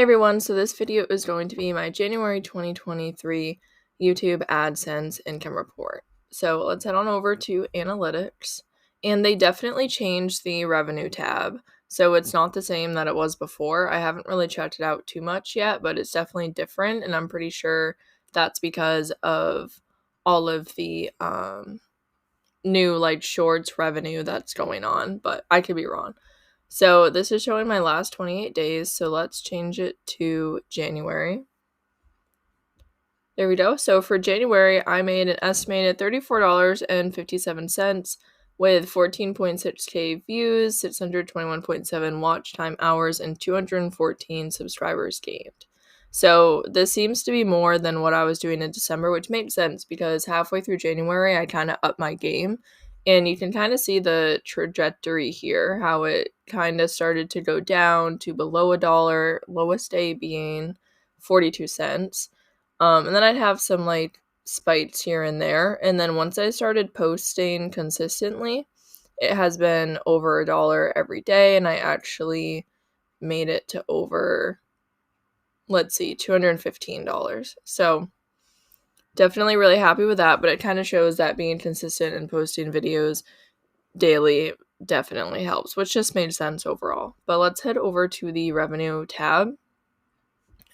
Hey everyone, so this video is going to be my January 2023 YouTube AdSense income report. So let's head on over to analytics, and they definitely changed the revenue tab. So it's not the same that it was before. I haven't really checked it out too much yet, but it's definitely different, and I'm pretty sure that's because of all of the new shorts revenue that's going on, but I could be wrong. So this is showing my last 28 days, so let's change it to January. There we go. So for January, I made an estimated $34.57 with 14.6k views, 621.7 watch time hours, and 214 subscribers gained. So this seems to be more than what I was doing in December, which makes sense because halfway through January, I kind of upped my game. And you can kind of see the trajectory here, how it kind of started to go down to below $1, lowest day being 42 cents. And then I'd have some spikes here and there. And then once I started posting consistently, it has been over $1 every day. And I actually made it to over, $215. So definitely really happy with that, but it kind of shows that being consistent and posting videos daily definitely helps, which just made sense overall. But let's head over to the revenue tab.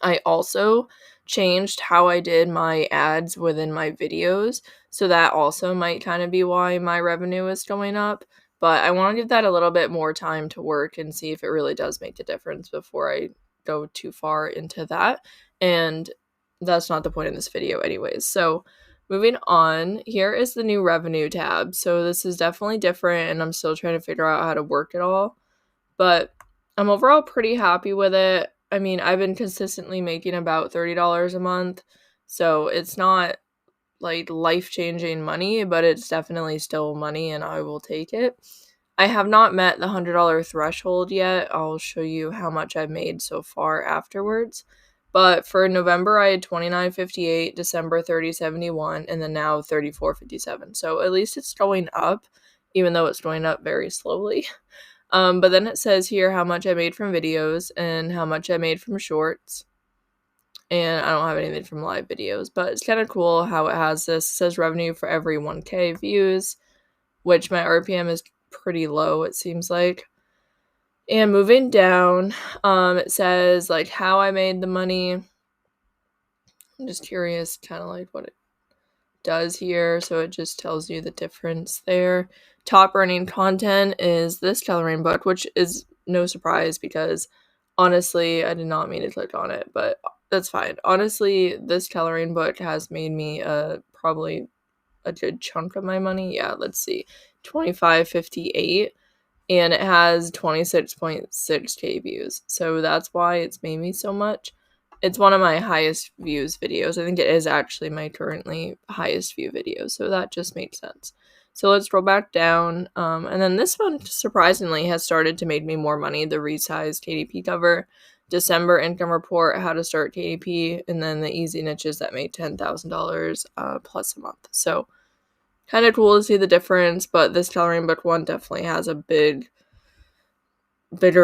I also changed how I did my ads within my videos, so that also might kind of be why my revenue is going up. But I want to give that a little bit more time to work and see if it really does make a difference before I go too far into that. And that's not the point in this video anyways. So moving on, here is the new revenue tab. So this is definitely different, and I'm still trying to figure out how to work it all. But I'm overall pretty happy with it. I mean, I've been consistently making about $30 a month, so it's not life-changing money, but it's definitely still money and I will take it. I have not met the $100 threshold yet. I'll show you how much I've made so far afterwards. But for November, I had $29.58, December $30.71, and then now $34.57. So at least it's going up, even though it's going up very slowly. But then it says here how much I made from videos and how much I made from shorts. And I don't have anything from live videos, but it's kind of cool how it has this. It says revenue for every 1K views, which my RPM is pretty low, it seems like. And moving down, it says how I made the money. I'm just curious kind of what it does here. So it just tells you the difference there. Top earning content is this coloring book, which is no surprise because honestly, I did not mean to click on it, but that's fine. Honestly, this coloring book has made me probably a good chunk of my money. Yeah, let's see. $25.58, and it has 26.6k views. So that's why it's made me so much. It's one of my highest views videos. I think it is actually my currently highest view video, so that just makes sense. So let's scroll back down, and then this one surprisingly has started to make me more money. The resized KDP cover, December income report, how to start KDP, and then the easy niches that made $10,000 plus a month. So kind of cool to see the difference, but this coloring book one definitely has a bigger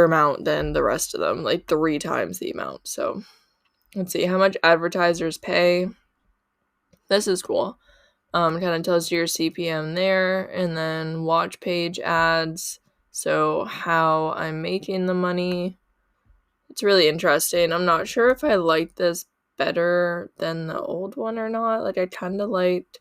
amount than the rest of them, 3 times the amount. So let's see how much advertisers pay. This is cool. Kind of tells you your CPM there, and then watch page ads. So how I'm making the money. It's really interesting. I'm not sure if I like this better than the old one or not. I kind of liked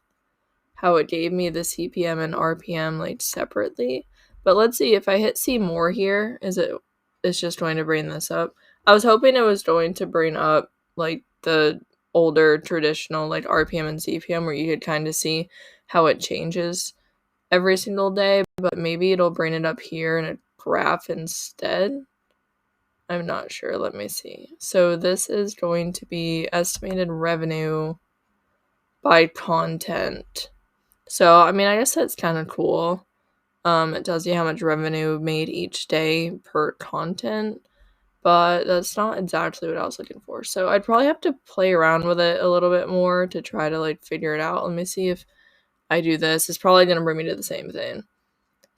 how it gave me the CPM and RPM separately. But let's see if I hit see more here. It's just going to bring this up. I was hoping it was going to bring up the older traditional RPM and CPM where you could kind of see how it changes every single day, but maybe it'll bring it up here in a graph instead. I'm not sure. Let me see. So this is going to be estimated revenue by content. So, I mean, I guess that's kind of cool. It tells you how much revenue made each day per content, but that's not exactly what I was looking for. So I'd probably have to play around with it a little bit more to try to figure it out. Let me see if I do this. It's probably going to bring me to the same thing.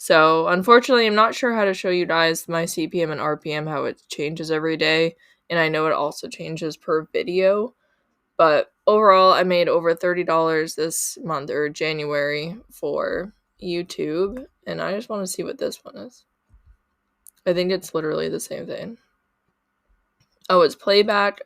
So unfortunately, I'm not sure how to show you guys my CPM and RPM, how it changes every day. And I know it also changes per video. But overall, I made over $30 this month, or January, for YouTube. And I just want to see what this one is. I think it's literally the same thing. Oh, it's playback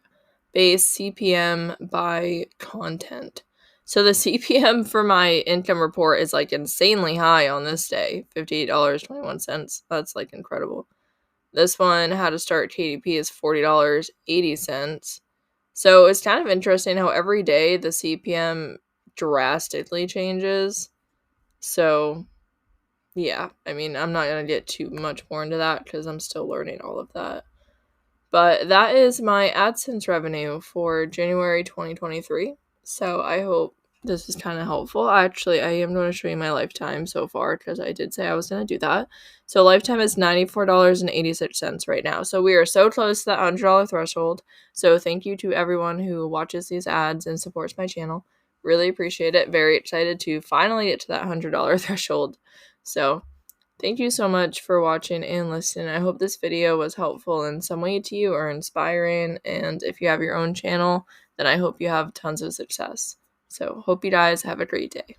based CPM by content. So the CPM for my income report is like insanely high on this day, $58.21. That's like incredible. This one, how to start KDP, is $40.80. So it's kind of interesting how every day the CPM drastically changes. So yeah, I mean, I'm not going to get too much more into that because I'm still learning all of that. But that is my AdSense revenue for January 2023. So I hope this is kind of helpful. Actually, I am going to show you my lifetime so far because I did say I was going to do that. So lifetime is $94.86 right now. So we are so close to that $100 threshold. So thank you to everyone who watches these ads and supports my channel. Really appreciate it. Very excited to finally get to that $100 threshold. So thank you so much for watching and listening. I hope this video was helpful in some way to you or inspiring. And if you have your own channel, then I hope you have tons of success. So hope you guys have a great day.